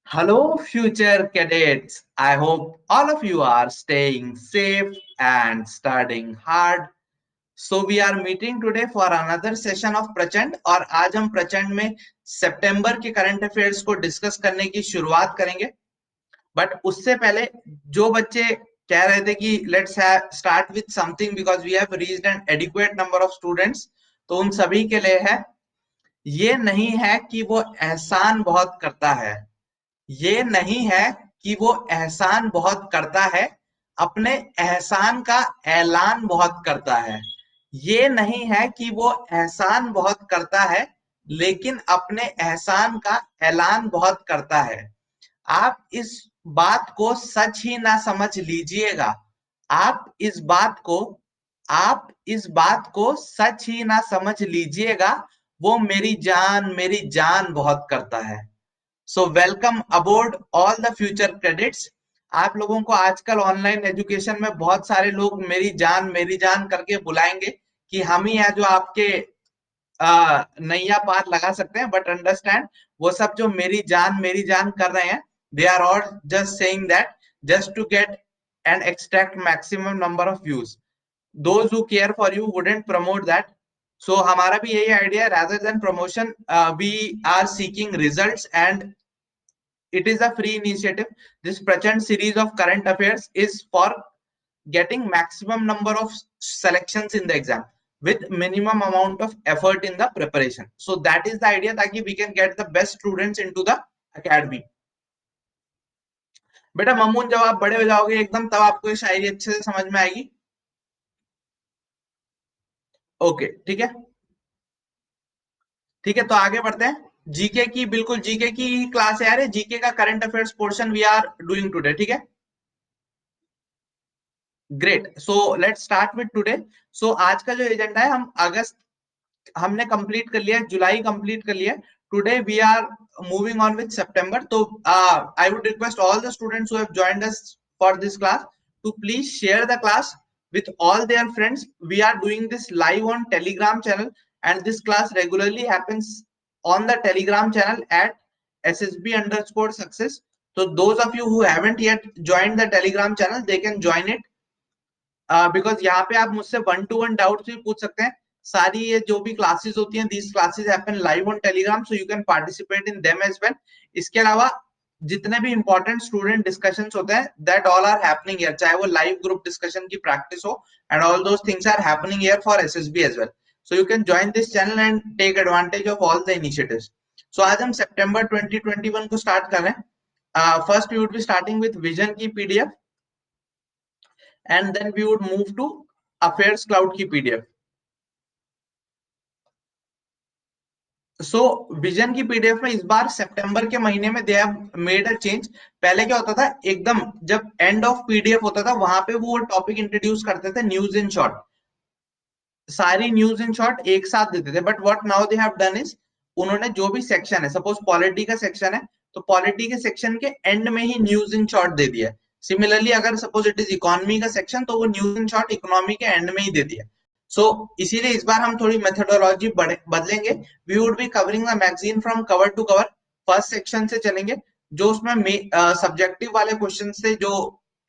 Hello, future cadets. I hope all of you are staying safe and studying hard. So we are meeting today for another session of प्रचंड और आज हम प्रचंड में सितंबर के current affairs को discuss करने की शुरुआत करेंगे. बट उससे पहले जो बच्चे कह रहे थे कि let's start with something because we have reached an adequate number of students, तो उन सभी के लिए है, ये नहीं है कि वो एहसान बहुत करता है, ये नहीं है कि वो एहसान बहुत करता है, अपने एहसान का ऐलान बहुत करता है. ये नहीं है कि वो एहसान बहुत करता है, लेकिन अपने एहसान का ऐलान बहुत करता है. आप इस बात को सच ही ना समझ लीजिएगा. आप इस बात को आप इस बात को सच ही ना समझ लीजिएगा. वो मेरी जान बहुत करता है. So welcome aboard all the future credits. आप लोगों को आजकल ऑनलाइन एजुकेशन में बहुत सारे लोग मेरी जान करके बुलाएंगे कि हम ही हैं जो आपके नैया पार लगा सकते हैं. बट अंडरस्टैंड, वो सब जो मेरी जान कर रहे हैं, they are all just saying that just to get and extract maximum number of views. Those who care for you wouldn't promote that. So हमारा भी यही idea, rather than promotion we are seeking results and it is a free initiative. This Prachand series of current affairs is for getting maximum number of selections in the exam with minimum amount of effort in the preparation. So that is the idea, ताकि we can get the best students into the academy. बेटा ममून, जब आप बड़े हो जाओगे एकदम, तब आपको ये शायरी अच्छे से समझ में आएगी. ओके, ठीक है. ठीक है, तो आगे बढ़ते हैं. जीके की, बिल्कुल जीके की क्लास है यार. जीके का current affairs portion we are doing today. ठीक है, great. So let's start with today. So आज का जो एजेंडा है, हम अगस्त हमने कंप्लीट कर लिया, जुलाई कंप्लीट कर लिया. Today we are moving on with सितंबर. तो I would request all the students who have joined us for this class to please share the class with all their friends. We are doing this live on Telegram channel, and this class regularly happens on the Telegram channel at ssb_success. So those of you who haven't yet joined the Telegram channel, they can join it. Because यहाँ पे आप मुझसे 1-to-1 doubts भी पूछ सकते हैं. सारी ये जो भी क्लासेस होती हैं, these classes happen live on Telegram, so you can participate in them as well. इसके अलावा जितने भी इंपॉर्टेंट स्टूडेंट डिस्कशंस होते हैं, that all are happening here, चाहे वो लाइव ग्रुप डिस्कशन की प्रैक्टिस हो, and all those things are happening here for SSB as well. So you can join this channel and take advantage of all the initiatives. So आज हम सितंबर 2021 को start कर रहे हैं. First we would be starting with vision की PDF, and then we would move to affairs cloud की pdf. So vision की पीडीएफ में इस बार सितंबर के महीने में they have made a change. पहले क्या होता था, एकदम जब एंड ऑफ पीडीएफ होता था, वहां पे वो टॉपिक इंट्रोड्यूस करते थे, न्यूज इन शॉर्ट. सारी न्यूज इन शॉर्ट एक साथ देते थे. But what now they have done is, उन्होंने जो भी सेक्शन है, सपोज पॉलिटी का सेक्शन है, तो पॉलिटी के सेक्शन के एंड में ही न्यूज इन शॉर्ट दे दिया. सिमिलरली अगर सपोज इट इज इकोनॉमी का सेक्शन, तो वो न्यूज इन शॉर्ट इकोनॉमी के एंड में ही दे दिया. सो इसीलिए इस बार हम थोड़ी मेथोडोलॉजी बदलेंगे. We would be covering the magazine from cover to cover. First section से चलेंगे, जो उसमें सब्जेक्टिव वाले क्वेश्चन से जो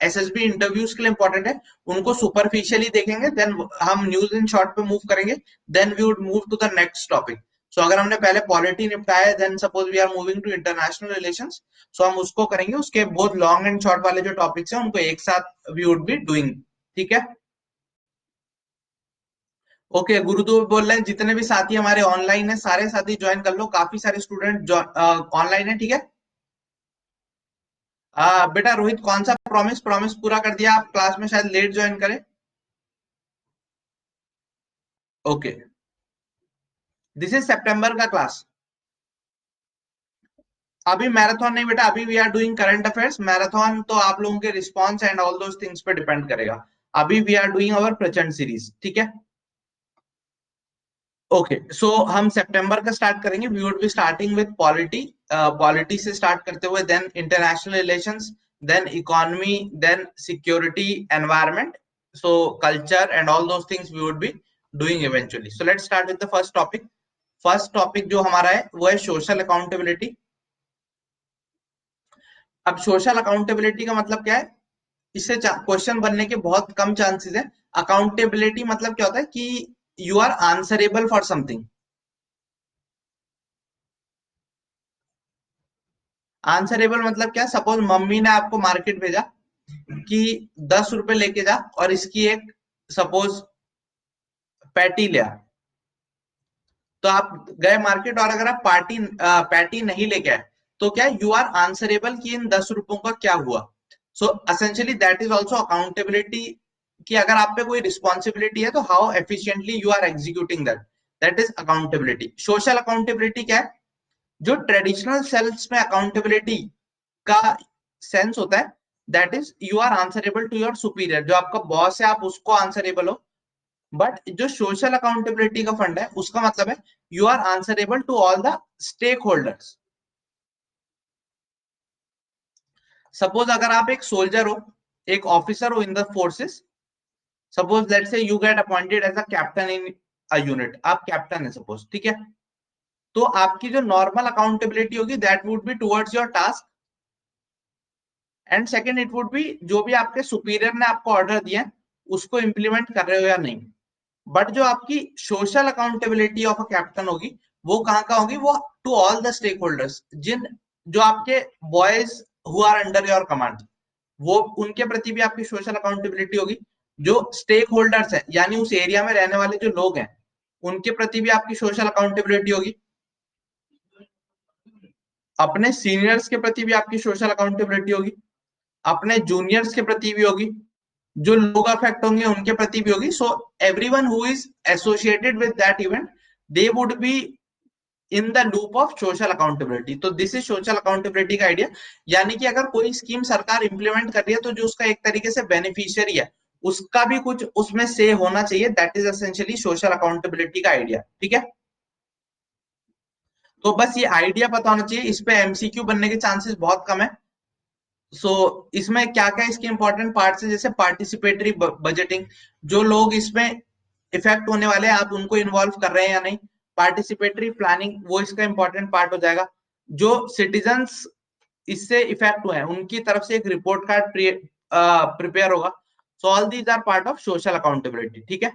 एसएसबी इंटरव्यूज के लिए इंपॉर्टेंट है, उनको सुपरफिशियली देखेंगे. देन हम न्यूज इन शॉर्ट पे मूव करेंगे. Then we would move to the next topic. So अगर हमने पहले पॉलिटी निपटाया है, then suppose we are moving to international relations, so हम उसको करेंगे. उसके बहुत लॉन्ग एंड शॉर्ट वाले जो टॉपिक्स हैं, उनको एक साथ वी वुड बी डूइंग. ठीक है, ओके. गुरुदेव बोल रहे हैं जितने भी साथी हमारे ऑनलाइन है, सारे साथी ज्वाइन कर लो. काफी सारे स्टूडेंट ऑनलाइन है. ठीक है. बेटा रोहित, कौन सा प्रॉमिस प्रॉमिस पूरा कर दिया? आप क्लास में शायद लेट ज्वाइन करें. ओके, दिस इज सितंबर का क्लास. अभी मैराथन नहीं बेटा, अभी we are doing current affairs. Marathon तो आप लोगों के response and all those things पे डिपेंड करेगा. अभी वी आर डूइंग अवर प्रचंड सीरीज. ठीक है, ओके. सो हम सितंबर का स्टार्ट करेंगे. We would be starting with polity. Polity से स्टार्ट करते हुए then international relations, then economy, then security, environment, so culture and all those things we would be doing eventually. So let's start with the first topic. First topic जो हमारा है वो है social accountability. अब social accountability का मतलब क्या है, इससे क्वेश्चन बनने के बहुत कम चांसेस है। अकाउंटेबिलिटी मतलब क्या होता है कि you are answerable for something. Answerable मतलब क्या, सपोज मम्मी ने आपको मार्केट भेजा कि 10 रुपए लेके जा और इसकी एक सपोज पैटी ले आ। तो आप गए मार्केट और अगर आप पैटी नहीं लेके आए तो क्या यू आर आंसरेबल कि इन 10 रुपयों का क्या हुआ। So essentially that is also accountability, कि अगर आप पे कोई रिस्पॉन्सिबिलिटी है तो how efficiently you are executing that, that is accountability. Social accountability क्या है, जो ट्रेडिशनल सेल्स में अकाउंटेबिलिटी का सेंस होता है, that is you are answerable to your superior, जो आपका बॉस है आप उसको आंसरेबल हो। बट जो सोशल अकाउंटेबिलिटी का फंड है उसका मतलब है you are answerable to all the stakeholders. Suppose अगर आप एक सोल्जर हो, एक ऑफिसर हो in the forces, suppose let's say you get appointed as a captain in a unit, आप कैप्टन है सपोज, ठीक है। तो आपकी जो नॉर्मल अकाउंटेबिलिटी होगी that would be towards your task, and second it would be जो भी आपके सुपीरियर ने आपको ऑर्डर दिया है उसको इंप्लीमेंट कर रहे हो या नहीं। बट जो आपकी social accountability of a captain होगी वो कहाँ का होगी, वो to all the stakeholders, जिन जो आपके boys who are under your command, वो उनके प्रति भी आपकी सोशल अकाउंटेबिलिटी होगी। जो स्टेक होल्डर्स है यानी उस एरिया में रहने वाले जो लोग हैं उनके प्रति भी आपकी सोशल अकाउंटेबिलिटी होगी। अपने सीनियर्स के प्रति भी आपकी सोशल अकाउंटेबिलिटी होगी, अपने जूनियर्स के प्रति भी होगी, जो लोग अफेक्ट होंगे उनके प्रति भी होगी। So everyone who is associated with that event they would be in the loop of social accountability. तो दिस इज सोशल अकाउंटेबिलिटी का आइडिया। यानी कि अगर कोई स्कीम सरकार इंप्लीमेंट कर रही है तो जो उसका एक तरीके से बेनिफिशियरी है उसका भी कुछ उसमें से होना चाहिए, that is essentially social accountability का आइडिया, ठीक है। तो बस ये आइडिया पता होना चाहिए, इस पे एमसीक्यू बनने के चांसेस बहुत कम है। सो इसमें क्या क्या इसके इंपॉर्टेंट पार्ट्स है, जैसे पार्टिसिपेटरी बजटिंग, जो लोग इसमें इफेक्ट होने वाले हैं आप उनको इन्वॉल्व कर रहे हैं या नहीं। पार्टिसिपेटरी प्लानिंग वो इसका इंपॉर्टेंट पार्ट हो जाएगा। जो सिटीजन्स इससे इफेक्ट हुए हैं उनकी तरफ से एक रिपोर्ट कार्ड प्रिपेयर होगा। So all these are part of social accountability, ठीक है।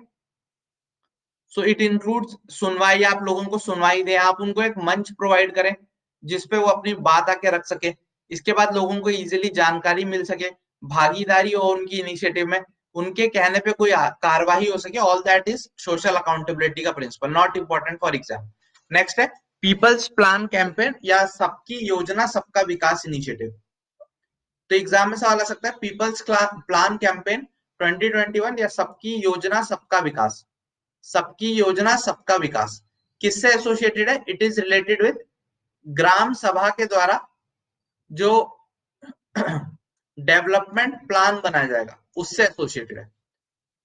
सो इट इंक्लूड्स सुनवाई, आप लोगों को सुनवाई दें, आप उनको एक मंच प्रोवाइड करें जिसपे वो अपनी बात आके रख सके। इसके बाद लोगों को इजीली जानकारी मिल सके, भागीदारी हो उनकी इनिशिएटिव में, उनके कहने पे कोई कार्यवाही हो सके। All that is social accountability का principle, not important for exam. Next है पीपल्स प्लान कैंपेन या सबकी योजना सबका विकास इनिशिएटिव। तो एग्जाम में सवाल आ सकता है पीपल्स प्लान कैंपेन 2021 या सबकी योजना सबका विकास। सबकी योजना सबका विकास किससे एसोसिएटेड है, इट इज रिलेटेड विद ग्राम सभा के द्वारा जो डेवलपमेंट प्लान बनाया जाएगा उससे एसोसिएटेड है।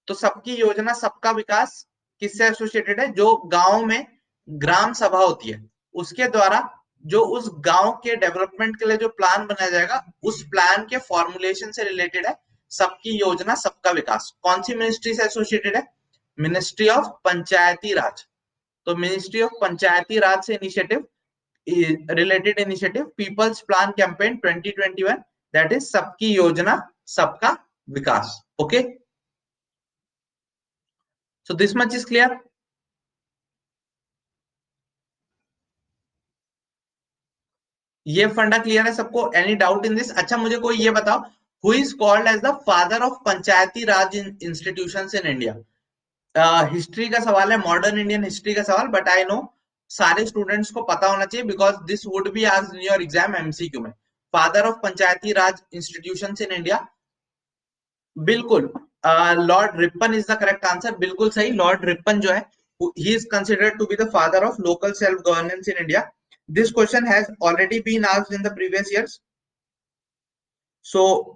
तो सबकी योजना सबका विकास किससे एसोसिएटेड है, जो गांव में ग्राम सभा होती है उसके द्वारा जो उस गांव के डेवलपमेंट के लिए जो प्लान बनाया जाएगा उस प्लान के फॉर्मुलेशन से रिलेटेड है सबकी योजना सबका विकास। कौन सी मिनिस्ट्री से एसोसिएटेड है, मिनिस्ट्री ऑफ पंचायती राज। तो मिनिस्ट्री ऑफ पंचायती राज से initiative related initiative people's plan campaign 2021, that is सबकी योजना सबका विकास। Okay, so this much is clear. ये फंडा क्लियर है सबको, एनी डाउट इन दिस। अच्छा मुझे कोई ये बताओ, who is called as the father of Panchayati Raj institutions in India. History का सवाल है, मॉडर्न इंडियन हिस्ट्री का सवाल, बट आई नो सारे स्टूडेंट्स को पता होना चाहिए because this would be asked in your exam MCQ में। फादर ऑफ पंचायती राज इंस्टीट्यूशंस इन इंडिया, बिल्कुल Lord Ripon is the correct answer, बिल्कुल सही। लॉर्ड रिपन जो है he is considered to be the father of local self governance in India. This question has already been asked in the previous years, so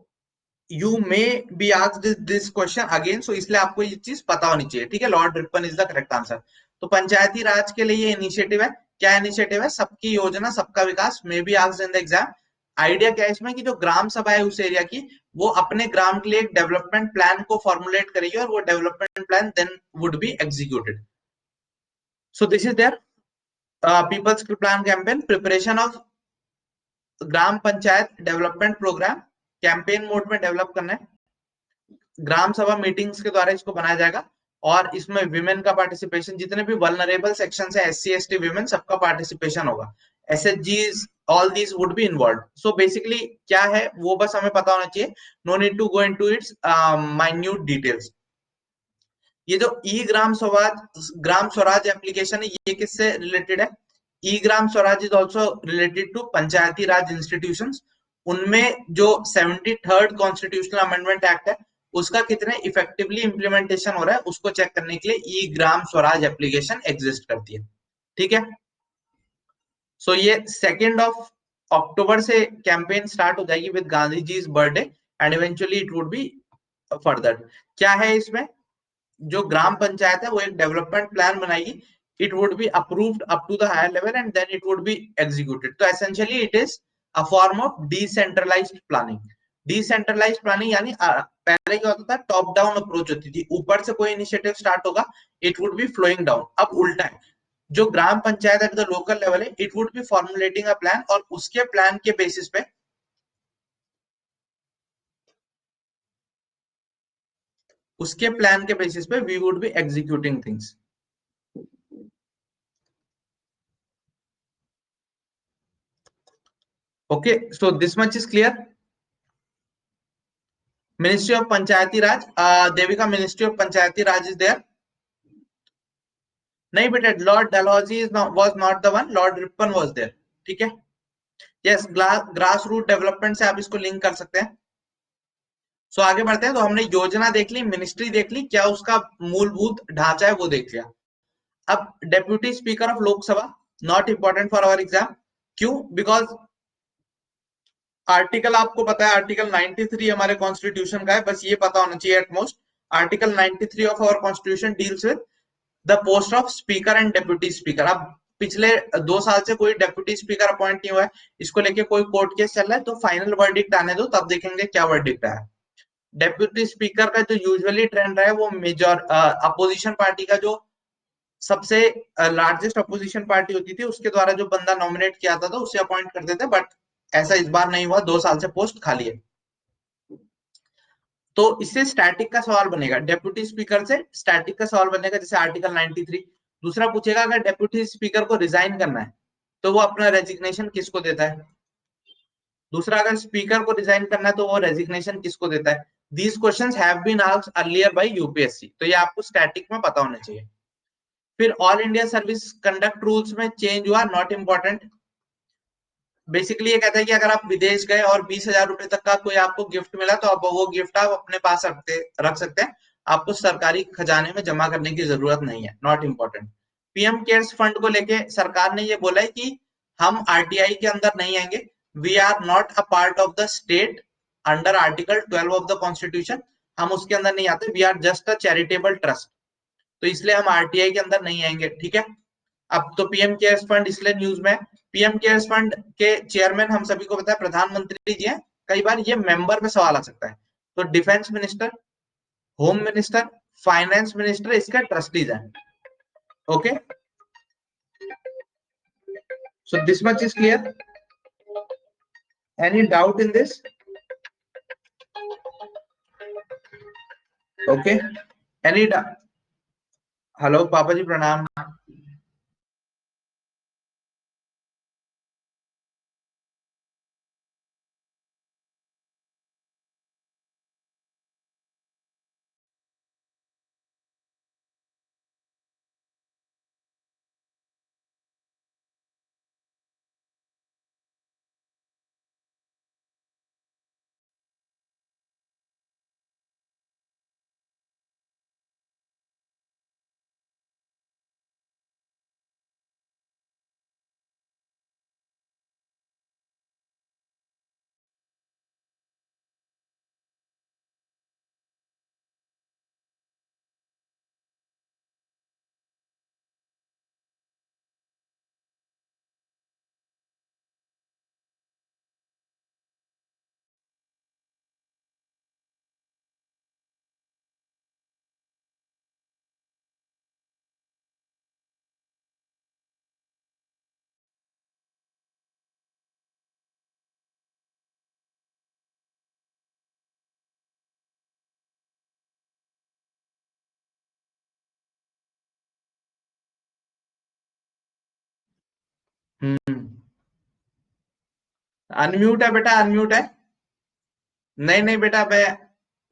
you may be asked this question again. So इसलिए आपको ये चीज पता होनी चाहिए, ठीक है। Lord Ripon is the correct answer. तो पंचायती राज के लिए ये इनिशिएटिव है, क्या इनिशिएटिव है, सबकी योजना सबका विकास, may be asked in the exam. Idea क्या है इसमें कि जो ग्राम सभा है उस एरिया की वो अपने ग्राम के लिए एक डेवलपमेंट प्लान को फॉर्मुलेट करेगी और वो development plan then would be executed. So this is their people's plan campaign preparation of gram panchayat development programme campaign mode में डेवलप करना है। ग्राम सभा मीटिंग्स के द्वारा इसको बनाया जाएगा और इसमें विमेन का पार्टिसिपेशन, जितने भी वल्नरेबल सेक्शन है, SC ST विमेन, सबका पार्टिसिपेशन होगा। SHGs all these would be involve. So basically क्या है वो बस हमें पता होना चाहिए, no need to go into its minute details. ये जो ग्राम स्वराज एप्लीकेशन है, ये किससे रिलेटेड है? E Gram Swaraj is also related to Panchayati Raj institutions. उनमें जो 73rd कॉन्स्टिट्यूशनल अमेंडमेंट एक्ट है, उसका कितने इफेक्टिवली इंप्लीमेंटेशन हो रहा है उसको चेक करने के लिए ई ग्राम स्वराज एप्लीकेशन एग्जिस्ट करती है। ठीक है, सो ये 2 अक्टूबर से कैंपेन स्टार्ट हो जाएगी with Gandhi ji birthday and eventually it would be further. क्या है इसमें? जो ग्राम पंचायत है वो एक डेवलपमेंट प्लान बनाएगी, it would be approved up to the higher level and then it would be executed. तो essentially it is a form of decentralised planning. Decentralised planning यानी पहले क्या होता था, टॉप डाउन अप्रोच होती थी, ऊपर से कोई इनिशिएटिव स्टार्ट होगा, it would be flowing down. अब उल्टा है, जो ग्राम panchayat at the local level है, it would be formulating a plan और उसके प्लान के बेसिस पे we would be executing things. Okay, so this much is clear. Ministry of Panchayati Raj, Devika, ministry of Panchayati Raj is there? नहीं बेटा, lord Dalhousie was not the one, lord Ripon was there. ठीक है, yes, grass root development से आप इसको link कर सकते हैं। सो आगे बढ़ते हैं। तो हमने योजना देख ली, मिनिस्ट्री देख ली, क्या उसका मूलभूत ढांचा है वो देख लिया। अब deputy speaker of Lok Sabha, not important for our exam. क्यों? बिकॉज आर्टिकल आपको पता है, आर्टिकल 93 हमारे कॉन्स्टिट्यूशन का है, बस ये पता होना चाहिए utmost. Article 93 of our constitution deals with the post of speaker and deputy speaker. अब पिछले 2 साल से कोई डेप्यूटी स्पीकर अपॉइंट नहीं हुआ है, इसको लेके कोई कोर्ट केस चल रहा है, तो फाइनल वर्डिक्ट आने दो, तब देखेंगे क्या वर्डिक्ट आया। डेप्यूटी स्पीकर का जो यूजुअली ट्रेंड रहा है वो मेजर अपोजिशन पार्टी का, जो सबसे लार्जेस्ट अपोजिशन पार्टी होती थी, उसके द्वारा जो बंदा नॉमिनेट किया था तो उसे अपॉइंट करते थे, बट ऐसा इस बार नहीं हुआ, 2 साल से पोस्ट खाली है। तो इससे स्टैटिक का सवाल बनेगा, डेप्यूटी स्पीकर से स्टैटिक का सवाल बनेगा, जैसे आर्टिकल 93। दूसरा पूछेगा, अगर डेप्यूटी स्पीकर को रिजाइन करना है तो वो अपना रेजिग्नेशन किसको देता है? दूसरा, अगर स्पीकर को रिजाइन करना है तो वो रेजिग्नेशन किसको देता है? These questions have been asked earlier by UPSC, तो ये आपको स्टैटिक में पता होना चाहिए। फिर all India service conduct rules में चेंज हुआ, नॉट इंपॉर्टेंट। बेसिकली ये कहता है कि अगर आप विदेश गए और 20,000 रुपए तक का कोई आपको गिफ्ट मिला तो आप वो गिफ्ट आप अपने पास रख सकते हैं, आपको सरकारी खजाने में जमा करने की जरूरत नहीं है, not important. PM cares fund को लेके सरकार ने ये बोला है कि हम आरटीआई के अंदर नहीं आएंगे, we are not a part of the state under article 12 of the constitution. हम उसके अंदर नहीं आते, we are just a charitable trust, तो इसलिए हम आरटीआई के अंदर नहीं आएंगे। ठीक है, अब तो पीएम केयर्स फंड इसलिए न्यूज में है। पीएम केयर्स फंड के चेयरमैन हम सभी को पता है प्रधानमंत्री जी हैं। कई बार ये मेंबर में सवाल आ सकता है, तो defence minister, home minister, finance minister इसके ट्रस्टीज हैं। Okay, so this much is clear. Any doubt in this? Okay, any hello पापा जी, प्रणाम। अनम्यूट है बेटा, अनम्यूट है। नहीं नहीं बेटा,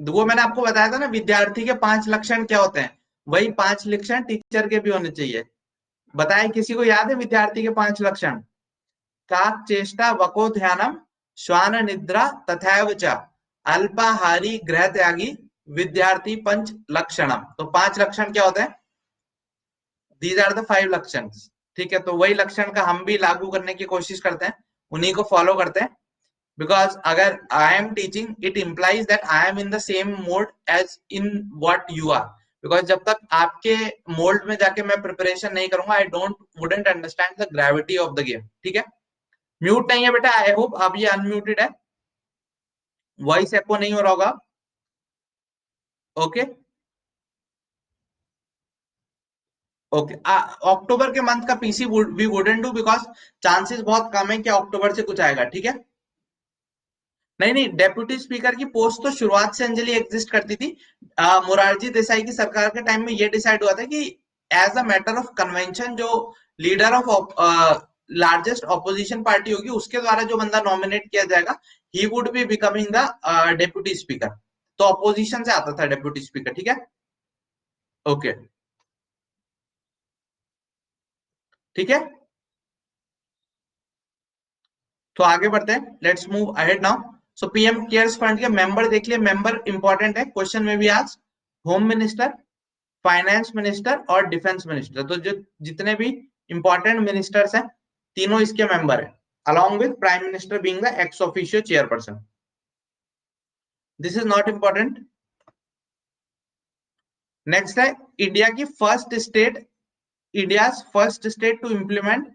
वो मैंने आपको बताया था ना, विद्यार्थी के 5 लक्षण क्या होते हैं, वही 5 लक्षण टीचर के भी होने चाहिए। बताए, किसी को याद है विद्यार्थी के 5 लक्षण? काक चेष्टा वको ध्यानम, श्वान निद्रा तथैव च, अल्पाहारी गृह त्यागी, विद्यार्थी पंच लक्षणम। तो 5 लक्षण क्या होते हैं? दीज आर द 5 लक्षण। ठीक है, तो वही लक्षण का हम भी लागू करने की कोशिश करते हैं, उन्हीं को फॉलो करते हैं। बिकॉज अगर I am teaching, it implies that I am in the same mode as in what you are. Because जब तक आपके मोल्ड में जाके मैं प्रिपरेशन नहीं करूंगा, I don't wouldn't understand the gravity of the game. ठीक है, म्यूट नहीं है बेटा, आई होप आप ये अनम्यूटेड है, वॉइस एको नहीं हो रहा होगा। ओके ओके, अक्टूबर के मंथ का PC we wouldn't do, because chances बहुत कम है कि अक्टूबर से कुछ आएगा। ठीक है, नहीं नहीं, डेप्यूटी स्पीकर की पोस्ट तो शुरुआत से अंजलि एग्जिस्ट करती थी। मोरारजी देसाई की सरकार के टाइम में ये डिसाइड हुआ था कि as a matter of convention, जो leader of largest opposition party होगी, उसके द्वारा जो बंदा नॉमिनेट किया जाएगा, he would be becoming the deputy speaker. तो ऑपोजिशन से आता था डेप्यूटी स्पीकर। ठीक है, ओके, ठीक है, तो आगे बढ़ते हैं, let's move ahead now. So PM cares fund के मेंबर देख लिए, मेंबर इंपॉर्टेंट है, क्वेश्चन में भी आज होम मिनिस्टर, फाइनेंस मिनिस्टर और डिफेंस मिनिस्टर, तो जो जितने भी इंपॉर्टेंट मिनिस्टर्स हैं, तीनों इसके मेंबर हैं, along with prime minister being the ex officio chairperson. This is not important. Next है इंडिया की first state, India first state to implement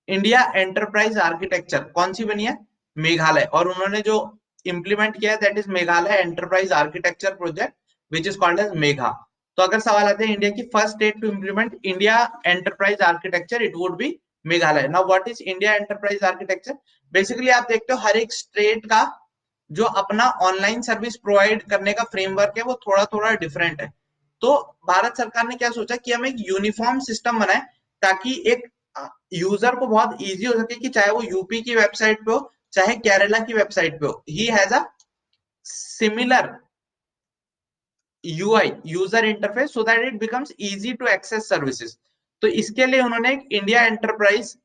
India enterprise architecture कौन सी बनी है? मेघालय। और उन्होंने जो इंप्लीमेंट किया है, that is Meghalaya enterprise architecture project, which is called as Megha. तो अगर सवाल आते हैं इंडिया की first state to implement India enterprise architecture, it would be Meghalaya. Now what is India enterprise architecture? Basically आप देखते हो हर एक स्टेट का जो अपना ऑनलाइन सर्विस प्रोवाइड करने का फ्रेमवर्क है, वो थोड़ा थोड़ा डिफरेंट है। तो भारत सरकार ने क्या सोचा कि हम एक यूनिफॉर्म सिस्टम बनाए, ताकि एक यूजर को बहुत इजी हो सके कि चाहे वो यूपी की वेबसाइट पे हो, चाहे केरला की वेबसाइट पे हो, he has a similar UI, user interface, so that it becomes easy to access services. तो इसके लिए उन्होंने एक इंडिया एंटरप्राइज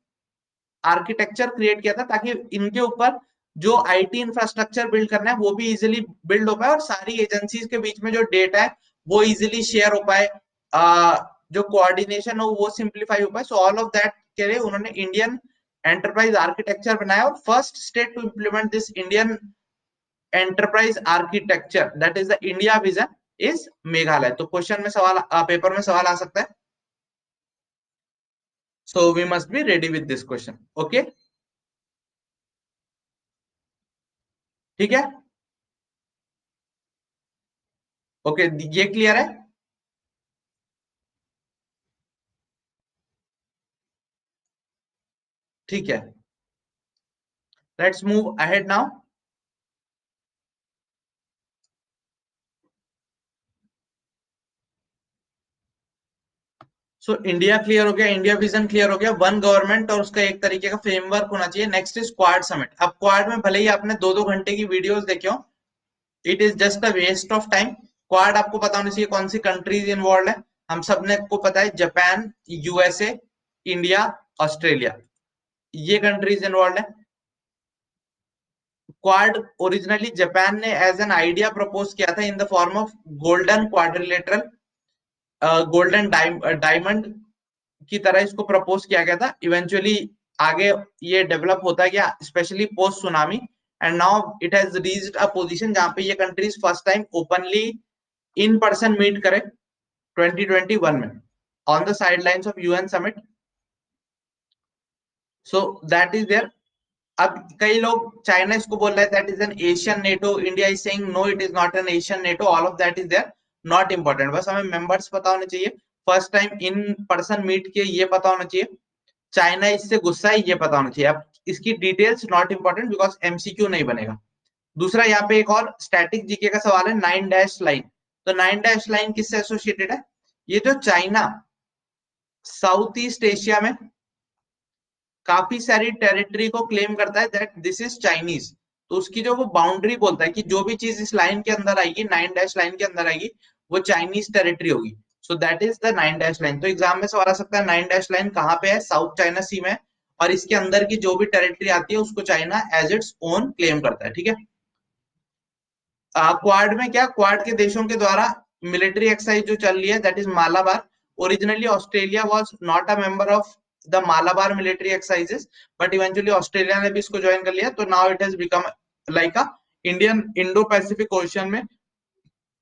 आर्किटेक्चर क्रिएट किया था, ताकि इनके ऊपर जो आईटी इंफ्रास्ट्रक्चर बिल्ड करना है वो भी इजीली बिल्ड हो पाए, और सारी एजेंसीज के बीच में जो डेटा है वो इजीली शेयर हो पाए, जो कोऑर्डिनेशन हो वो सिंप्लीफाई हो पाए। सो ऑल ऑफ दैट के लिए उन्होंने इंडियन एंटरप्राइज आर्किटेक्चर बनाया, और first state to implement this Indian enterprise architecture, that is the India vision, is Meghalaya. तो क्वेश्चन में सवाल, पेपर में सवाल आ सकता है, so we must be ready with this question. Okay, ठीक है, ओके, ये क्लियर है? ठीक है, let's move ahead now. So India clear हो गया, इंडिया विजन क्लियर हो गया, वन गवर्नमेंट और उसका एक तरीके का फ्रेमवर्क होना चाहिए। Next is quad summit. अब क्वाड में भले ही आपने 2-2 घंटे की वीडियोस देखे हो, it is just a waste of time. Quad आपको पता होना चाहिए कौन सी कंट्रीज इन्वॉल्व है। हम सबने को पता है, जापान, यूएसए, इंडिया, ऑस्ट्रेलिया, ये कंट्रीज इन्वॉल्व है। क्वाड ओरिजिनली जापान ने एज एन आइडिया प्रपोज किया था in the form of golden quadrilateral, golden diamond की तरह इसको प्रपोज किया गया था। इवेंचुअली आगे ये डेवलप होता गया, specially post tsunami, and now it has reached a position जहां पे ये countries first time openly in person meet करे 2021 में, on the sidelines of UN summit. So that is there. अब कई लोग, चाइना इसको बोल रहे हैं that is an Asian NATO, India is saying no it is not an Asian NATO, all of that is there, not important. बस हमें members पता होने चाहिए, first time in person meet किए ये पता होना चाहिए, चाइना इससे गुस्सा है ये पता होना चाहिए। अब इसकी details not important, because MCQ नहीं बनेगा। दूसरा, यहाँ पे एक और स्टैटिक जीके का सवाल है, 9 डैश लाइन। तो 9 डैश लाइन किससे एसोसिएटेड है? ये जो चाइना साउथ ईस्ट एशिया में काफी सारी टेरिटरी को क्लेम करता है दैट दिस इज चाइनीज। तो उसकी जो वो बाउंड्री बोलता है कि जो भी चीज इस लाइन के अंदर आएगी, 9 डैश लाइन के अंदर आएगी, वो चाइनीज टेरिटरी होगी। सो that is the 9 dash line. तो एग्जाम में सवाल आ सकता है 9 डैश लाइन कहाँ पे है, साउथ चाइना सी में है, और इसके अंदर की जो भी टेरिटरी आती है उसको China as its own claim करता है। ठीक है। क्वाड में क्या, क्वाड के देशों के द्वारा मिलिट्री एक्सरसाइज जो चल रही है that is Malabar. Originally Australia was not a member of the Malabar military exercises, but eventually Australia ने भी इसको ज्वाइन कर लिया। तो now it has become like a Indian Indo Pacific ocean में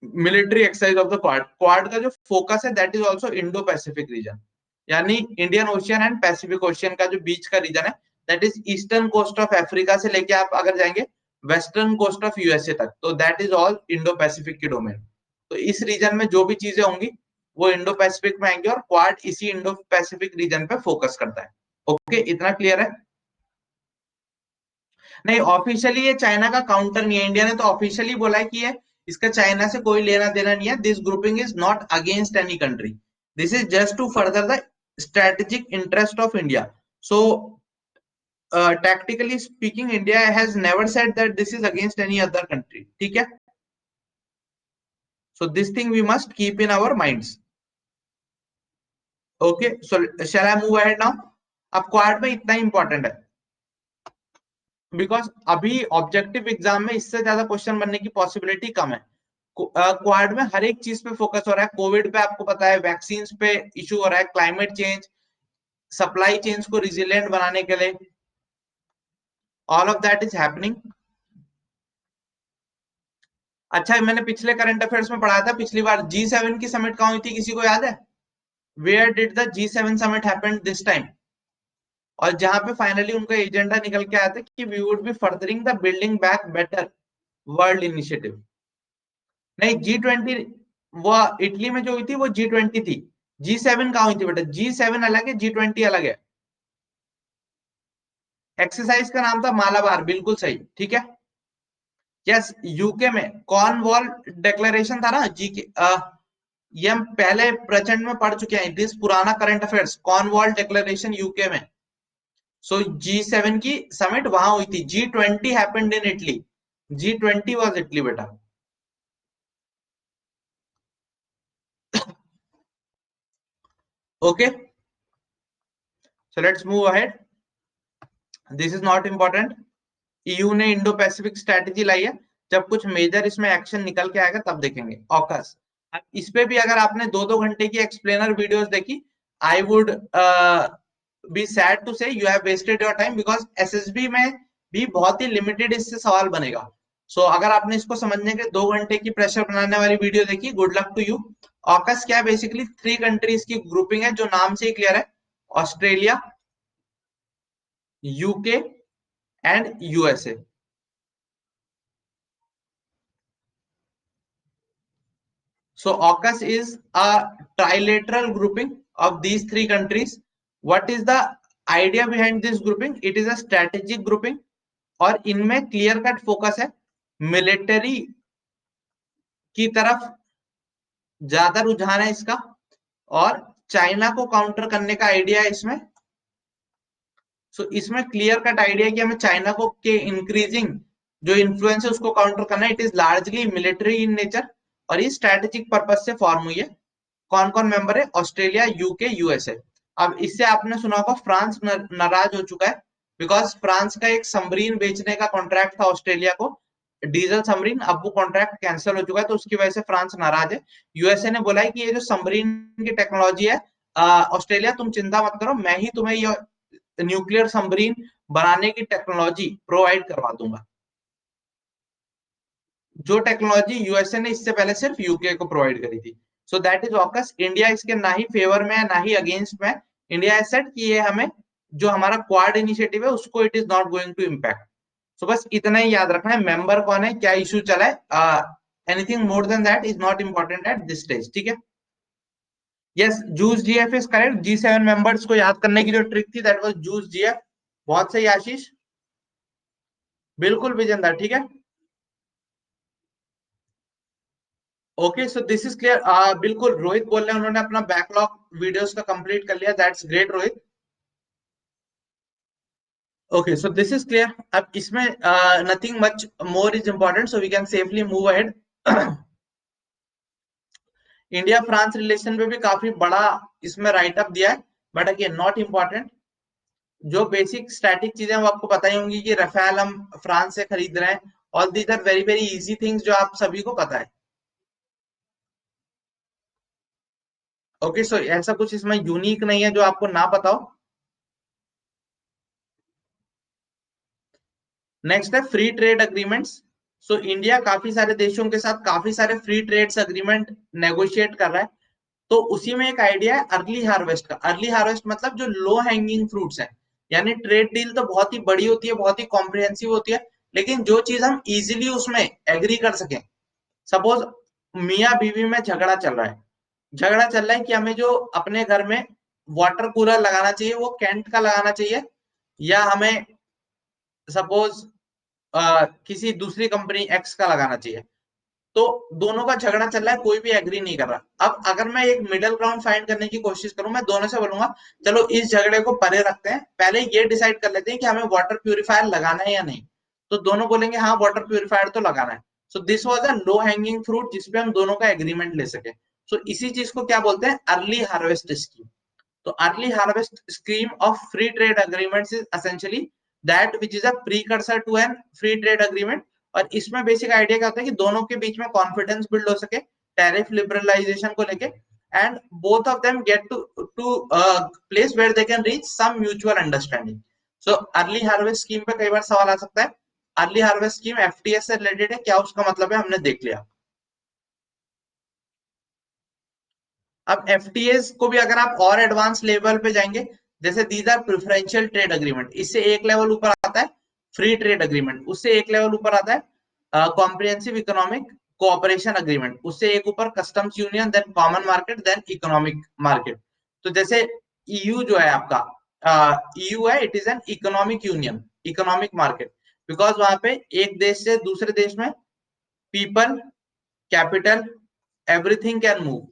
military exercise of the quad. Quad का जो focus है that is also Indo Pacific region, यानी Indian ocean and Pacific ocean का जो बीच का रीजन है that is eastern coast of Africa से लेके आप अगर जाएंगे वेस्टर्न कोस्ट ऑफ यूएसए तक, तो that is all Indo Pacific की डोमेन। तो इस रीजन में जो भी चीजें होंगी वो इंडो पैसिफिक में आएंगी, और क्वाड इसी इंडो पैसिफिक रीजन पे फोकस करता है। ओके, इतना क्लियर है? नहीं, ऑफिशियली ये चाइना का काउंटर नहीं है। इंडिया ने तो ऑफिशियली बोला है कि ये इसका चाइना से कोई लेना देना नहीं है। This grouping is not against any country, this is just to further the strategic interest of India. So tactically speaking, India has never said that this is against any other country. ठीक है? So this thing we must keep in our minds. Okay, so shall I move ahead now? अब quad में इतना important है because अभी objective exam में इससे ज्यादा क्वेश्चन बनने की पॉसिबिलिटी कम है। क्वाड में हर एक चीज पे फोकस हो रहा है। कोविड पे आपको पता है, वैक्सीन पे इशू हो रहा है, क्लाइमेट चेंज, सप्लाई चेन्स को रिजिलियंट बनाने के लिए, all of that is happening. अच्छा, मैंने पिछले करंट अफेयर्स में पढ़ा था पिछली बार G7 की समिट कहाँ हुई थी, किसी को याद है? Where did the G7 summit happen this time? और जहां पे फाइनली उनका एजेंडा निकल के आया था कि we would be furthering the building back better world initiative. नहीं, G20 वो इटली में जो हुई थी वो G20 थी। G7 कहाँ हुई थी बेटा? G7 अलग है, G20 अलग है। एक्सरसाइज का नाम था मालाबार, बिल्कुल सही। ठीक है। यस, यूके में कॉर्नवॉल डिक्लेरेशन था ना जी के। ये हम पहले प्रचंड में पढ़ चुके हैं, दिस पुराना current affairs, Cornwall declaration UK में। सो G7 की समिट वहां हुई थी। G20 happened in Italy, G20 was Italy बेटा। Okay, so let's move ahead, this is not important. EU ने इंडो पैसिफिक स्ट्रेटेजी लाई है, जब कुछ मेजर इसमें एक्शन निकल के आएगा तब देखेंगे। ऑकस, इस पे भी अगर आपने 2-2 घंटे की एक्सप्लेनर वीडियोस देखी, I would be sad to say you have wasted your time, because SSB में भी बहुत ही लिमिटेड इससे सवाल बनेगा। सो अगर आपने इसको समझने के 2 घंटे की प्रेशर बनाने वाली वीडियो देखी, good luck to you. AUKUS क्या है? बेसिकली 3 कंट्रीज की ग्रुपिंग है जो नाम से ही क्लियर है, Australia, UK and USA. So AUKUS is a trilateral grouping of these 3 countries. What is the idea behind this grouping? It is a strategic grouping, और इनमें क्लियर कट फोकस है military की तरफ, ज्यादा रुझान है इसका, और चाइना को काउंटर करने का आइडिया है इसमें। सो इसमें क्लियर कट आइडिया कि हमें चाइना को के इंक्रीजिंग जो इन्फ्लुएंस है उसको काउंटर करना है। It is largely military in nature, और ये स्ट्रेटेजिक पर्पज से फॉर्म हुई है। कौन कौन मेंबर है? Australia, UK, USA. अब इससे आपने सुना होगा फ्रांस नाराज हो चुका है, बिकॉज फ्रांस का एक सबमरीन बेचने का कॉन्ट्रैक्ट था ऑस्ट्रेलिया को, डीजल सबमरीन, अब वो कॉन्ट्रैक्ट कैंसिल हो चुका है, तो उसकी वजह से फ्रांस नाराज है। यूएसए ने बोला है कि ये जो सबमरीन की टेक्नोलॉजी है, ऑस्ट्रेलिया तुम चिंता मत करो, मैं ही तुम्हें ये न्यूक्लियर सबमरीन बनाने की टेक्नोलॉजी प्रोवाइड करवा दूंगा, जो टेक्नोलॉजी यूएसए ने इससे पहले सिर्फ यूके को प्रोवाइड करी थी। So that is AUKUS. India इसके ना ही फेवर में है ना ही अगेंस्ट में। इंडिया हैज सेड कि ये हमें जो हमारा क्वाड इनिशिएटिव है उसको it is not going to impact. So बस इतना ही याद रखना है, मेंबर कौन है, क्या इशू चला है, anything more than that is not important at this stage. ठीक है। Yes, juice GF is correct. G7 members को याद करने की जो ट्रिक थी दैट वाज जूस जीएफ। बहुत सही आशीष, बिल्कुल विजेंदर। ठीक है। Okay, so this is clear. बिल्कुल, रोहित बोल रहे हैं उन्होंने अपना बैकलॉग वीडियोस का कंप्लीट कर लिया, that's great Rohit. Okay, so this is clear. अब इसमें nothing much more is important, so we can safely move ahead. India France relation पे भी काफी बड़ा इसमें राइट अप दिया है, बट अगेन नॉट इम्पोर्टेंट। जो बेसिक स्टैटिक चीजें वो आपको पता ही होंगी कि रफेल हम फ्रांस से खरीद रहे हैं। All these are very very easy things जो आप सभी को पता है। ओके, सो ऐसा कुछ इसमें यूनिक नहीं है जो आपको ना पता हो। नेक्स्ट है free trade agreements. So India काफी सारे देशों के साथ काफी सारे फ्री ट्रेड्स अग्रीमेंट नेगोशिएट कर रहा है। तो उसी में एक आइडिया है अर्ली हार्वेस्ट का। अर्ली हार्वेस्ट मतलब जो लो हैंगिंग फ्रूट्स है, यानी ट्रेड डील तो बहुत ही बड़ी होती है, बहुत ही कॉम्प्रिहेंसिव होती है, लेकिन जो चीज हम इजीली उसमें एग्री कर सकें। सपोज मियाँ बीवी में झगड़ा चल रहा है, झगड़ा चल रहा है कि हमें जो अपने घर में वाटर कूलर लगाना चाहिए वो कैंट का लगाना चाहिए, या हमें सपोज किसी दूसरी कंपनी एक्स का लगाना चाहिए। तो दोनों का झगड़ा चल रहा है, कोई भी एग्री नहीं कर रहा। अब अगर मैं एक मिडिल ग्राउंड फाइंड करने की कोशिश करूं, मैं दोनों से बोलूंगा चलो इस झगड़े को परे रखते हैं, पहले ये डिसाइड कर लेते हैं कि हमें वाटर प्यूरिफायर लगाना है या नहीं। तो दोनों बोलेंगे हाँ वाटर प्यूरिफायर तो लगाना है। So this was a low hanging fruit जिसपे हम दोनों का एग्रीमेंट ले सके। सो इसी चीज को क्या बोलते हैं, अर्ली हार्वेस्ट स्कीम। तो early harvest scheme of free trade agreements is essentially that which is a precursor to an free trade agreement. और इसमें बेसिक आइडिया क्या होता है कि दोनों के बीच में कॉन्फिडेंस बिल्ड हो सके टैरिफ लिबरलाइजेशन को लेके, and both of them get to place where they can reach some mutual understanding. So early harvest scheme पे कई बार सवाल आ सकता है, अर्ली हार्वेस्ट स्कीम एफटीएस से रिलेटेड है क्या, उसका मतलब है हमने देख लिया। अब एफटीएस को भी अगर आप और एडवांस लेवल पे जाएंगे, जैसे these are preferential trade agreement, इससे एक लेवल ऊपर आता है फ्री ट्रेड अग्रीमेंट, उससे एक लेवल ऊपर आता है कॉम्प्रिहेंसिव इकोनॉमिक कोऑपरेशन अग्रीमेंट, उससे एक ऊपर customs union, then common market, then economic market. तो जैसे ईयू जो है आपका, ईयू है, it is an economic union, economic market, because वहां पे एक देश से दूसरे देश में people, capital, everything can move.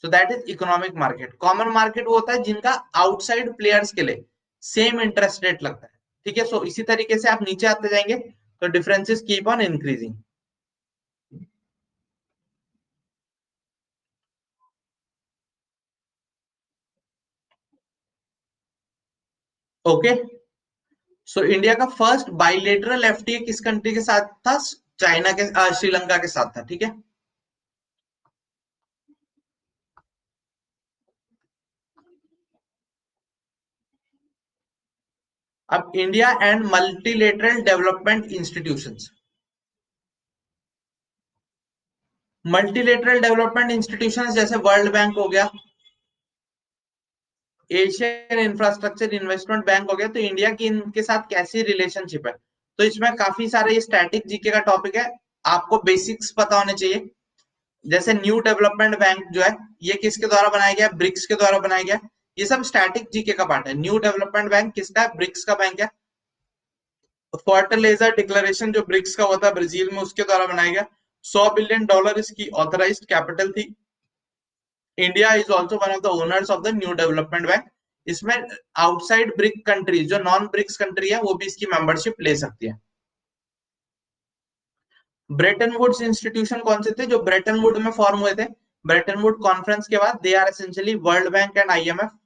So that is economic market. Common market वो होता है जिनका आउटसाइड प्लेयर्स के लिए सेम इंटरेस्ट रेट लगता है। ठीक है, सो इसी तरीके से आप नीचे आते जाएंगे तो differences keep on increasing. Okay, so India का फर्स्ट बाइलेटरल एफटीए किस कंट्री के साथ था, चाइना के, श्रीलंका के साथ था। ठीक है, अब India and multilateral development institutions. Multilateral development institutions जैसे वर्ल्ड बैंक हो गया, एशियन इंफ्रास्ट्रक्चर इन्वेस्टमेंट बैंक हो गया, तो इंडिया की इनके साथ कैसी रिलेशनशिप है। तो इसमें काफी सारे ये स्टैटिक जीके का टॉपिक है, आपको बेसिक्स पता होने चाहिए। जैसे न्यू डेवलपमेंट बैंक जो है, ये किसके द्वारा बनाया गया, ब्रिक्स के द्वारा बनाया गया। ये सब स्टैटिक जीके का पार्ट है। न्यू डेवलपमेंट बैंक किसका है, ब्रिक्स का बैंक है। फर्टिलाइजर डिक्लेरेशन जो ब्रिक्स का होता है ब्राजील में, उसके द्वारा बनाया गया। $100 बिलियन इसकी ऑथराइज्ड कैपिटल थी। India is also one of the owners of the new Development bank. इसमें आउटसाइड ब्रिक कंट्रीज, जो नॉन ब्रिक्स कंट्री है, वो भी इसकी मेंबरशिप ले सकती है। ब्रेटन वुड्स इंस्टीट्यूशन कौन से थे जो ब्रेटन वुड में फॉर्म हुए थे, ब्रेटन वुड कॉन्फ्रेंस के बाद, they are essentially World Bank and IMF.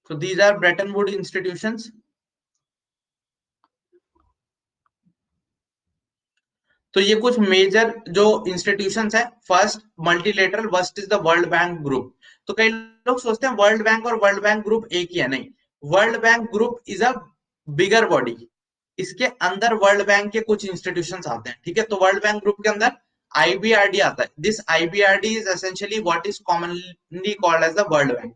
So these are Bretton Wood institutions. तो ये कुछ मेजर जो इंस्टीट्यूशंस है, first multilateral, first is the World Bank group. तो कई लोग सोचते हैं वर्ल्ड बैंक और वर्ल्ड बैंक ग्रुप एक ही है, नहीं। World Bank group is a bigger body, इसके अंदर वर्ल्ड बैंक के कुछ इंस्टीट्यूशंस आते हैं। ठीक है, तो वर्ल्ड बैंक ग्रुप के अंदर आईबीआरडी आता है। This IBRD is essentially what is commonly called as the World Bank.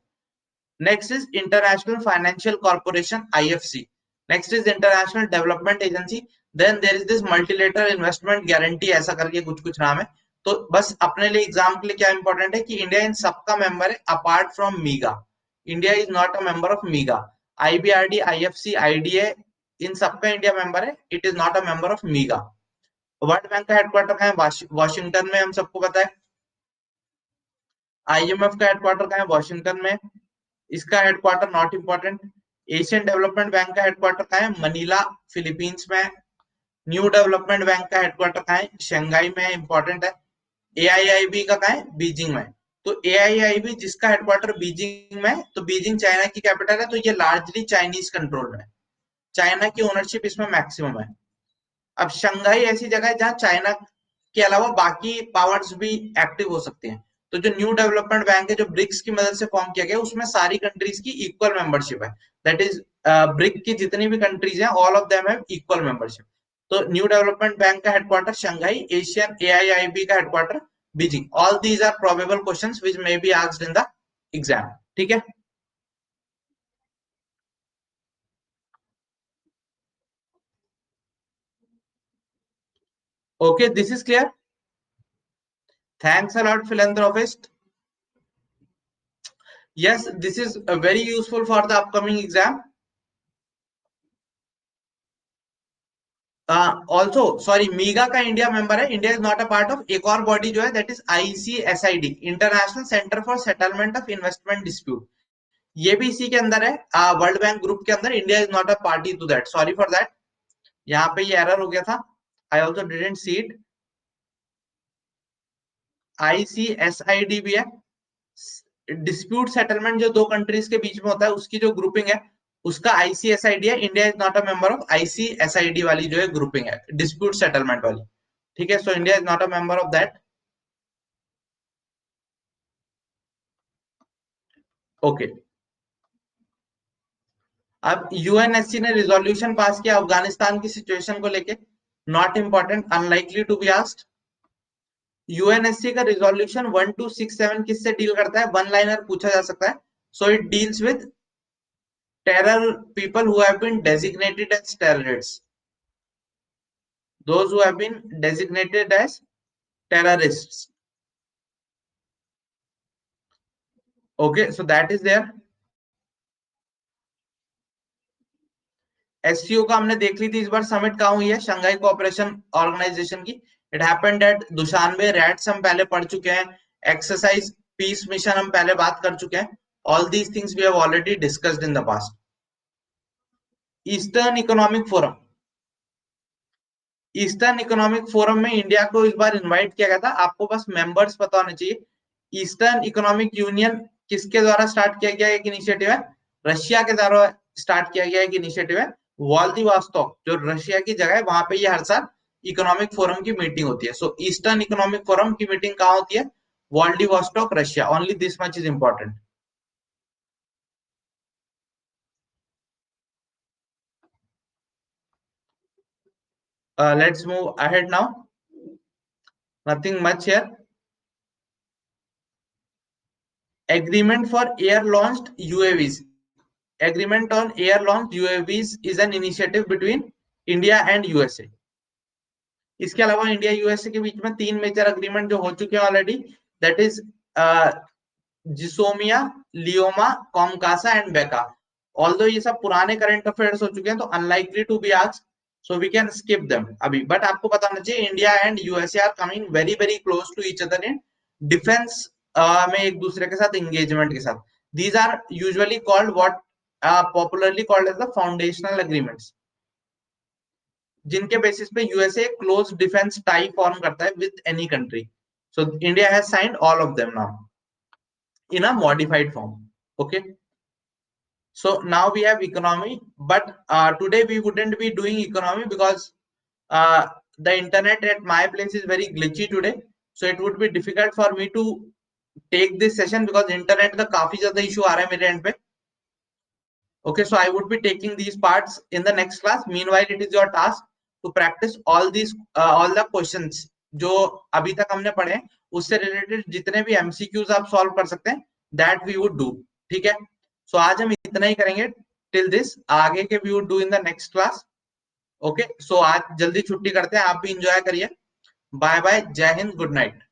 Next is International Financial Corporation, IFC. Next is International Development Agency. Then there is this multilateral investment guarantee, ऐसा करके कुछ कुछ नाम है। तो बस अपने लिए एग्जाम के लिए क्या इंपॉर्टेंट है कि इंडिया इन सबका मेंबर है apart from MIGA. India is not a member of MIGA. IBRD, IFC, IDA, इन सबका इंडिया मेंबर है, it is not a member of MIGA. World bank का हेडक्वार्टर कहाँ है, वॉशिंगटन में, हम सबको पता है। आईएमएफ का हेडक्वार्टर कहाँ है, वॉशिंगटन में। इसका headquarter not important. Asian development Bank का हेडक्वार्टर कहाँ है? मनीला, फिलीपींस में। न्यू डेवलपमेंट बैंक का हेडक्वार्टर कहाँ है? शंघाई में, इंपॉर्टेंट है। एआईआईबी का कहाँ है? बीजिंग में। तो एआईआईबी जिसका हेडक्वार्टर बीजिंग में, तो बीजिंग चाइना की कैपिटल है, तो ये लार्जली चाइनीज कंट्रोल में, चाइना की ओनरशिप इसमें मैक्सिमम है। अब शंघाई ऐसी जगह है जहां चाइना के अलावा बाकी पावर्स भी एक्टिव हो सकते हैं। तो जो न्यू डेवलपमेंट बैंक है, जो ब्रिक्स की मदद से फॉर्म किया गया, उसमें सारी कंट्रीज की इक्वल मेंबरशिप है। दैट इज, ब्रिक की जितनी भी कंट्रीज हैं, all of them have equal membership. तो न्यू डेवलपमेंट बैंक का हेडक्वार्टर शंघाई, एशियन एआईआईबी का headquarter Beijing. All these are probable questions which may be asked in the exam. ठीक है। Okay, this is clear. Thanks a lot philanthropist. Yes, this is very useful for the upcoming exam. Also sorry, MIGA का India member है, India is not a part of. एक और body जो है, that is ICSID, international centre for settlement of investment dispute, ये भी इसी के अंदर है, वर्ल्ड बैंक ग्रुप के अंदर। India is not a party to that, sorry for that. यहाँ पे ये एरर हो गया था, I also didn't see it. ICSID भी है। डिस्प्यूट सेटलमेंट जो दो कंट्रीज के बीच में होता है, उसकी जो ग्रुपिंग है, उसका आईसीएसआईडी है। India is not a member of ICSID वाली जो है ग्रुपिंग है, डिस्प्यूट सेटलमेंट वाली। ठीक है, so India is not a member of that. Okay. अब यूएनएससी ने रिजोल्यूशन पास किया अफगानिस्तान की सिचुएशन को लेके, not important, unlikely to be asked. UNSC का रिजोल्यूशन 1267 किससे डील करता है? वन लाइनर पूछा जा सकता है। So it deals with terror people who have been designated as terrorists, those who have been designated as terrorists. Okay, so that is there. SCO का हमने देख ली थी इस बार, समिट कहाँ हुई है? शंघाई कोऑपरेशन ऑर्गेनाइजेशन की। It happened at Dushanbe. Rats हम पहले पढ़ चुके हैं, एक्सरसाइज पीस मिशन हम पहले बात कर चुके हैं। All these things we have already discussed in the past. Eastern Economic Forum, Eastern Economic Forum में इंडिया को इस बार इनवाइट किया गया था। आपको बस मेंबर्स पता होने चाहिए। ईस्टर्न इकोनॉमिक यूनियन किसके द्वारा स्टार्ट किया गया एक इनिशिएटिव है? रशिया के द्वारा स्टार्ट किया गया एक इनिशिएटिव है। व्लादिवोस्तोक जो रशिया की जगह है, वहां पे ये हर साल इकोनॉमिक फोरम की मीटिंग होती है। सो ईस्टर्न इकोनॉमिक फोरम की मीटिंग कहाँ होती है? Vladivostok, Russia. Only this much is important. Let's move ahead now, nothing much here. Agreement for air-launched UAVs. Agreement on air-launched UAVs is an initiative between India and USA. इसके अलावा India USA के बीच में तीन major agreement जो हो चुके हैं already, that is GSOMIA, LEMOA, COMCASA and BECA. Although ये सब पुराने करंट अफेयर्स हो चुके हैं, तो unlikely to be asked, so we can skip them अभी। बट आपको पता होना चाहिए, India and USA are coming very very close to each other in defence में, एक दूसरे के साथ एंगेजमेंट के साथ। These are usually called what popularly called as the foundational agreements, जिनके बेसिस पे USA close defence tie form करता है with any country. So India has signed all of them now in a modified form. Okay, so now we have economy, but today we wouldn't be doing economy because uh, the internet at my place is very glitchy today, so it would be difficult for me to take this session because internet का काफी ज्यादा issue आ रहा है मेरे end पे। Okay, so I would be taking these parts in the next class. Meanwhile, it is your task to practice all the questions जो अभी तक हमने पढ़े हैं, उससे रिलेटेड जितने भी एमसीक्यूज आप सॉल्व कर सकते हैं, दैट वी वुड डू। ठीक है, सो आज हम इतना ही करेंगे टिल दिस, आगे के we would do in the next class. Okay, so आज जल्दी छुट्टी करते हैं, आप भी इंजॉय करिए। बाय बाय, जय हिंद, गुड नाइट।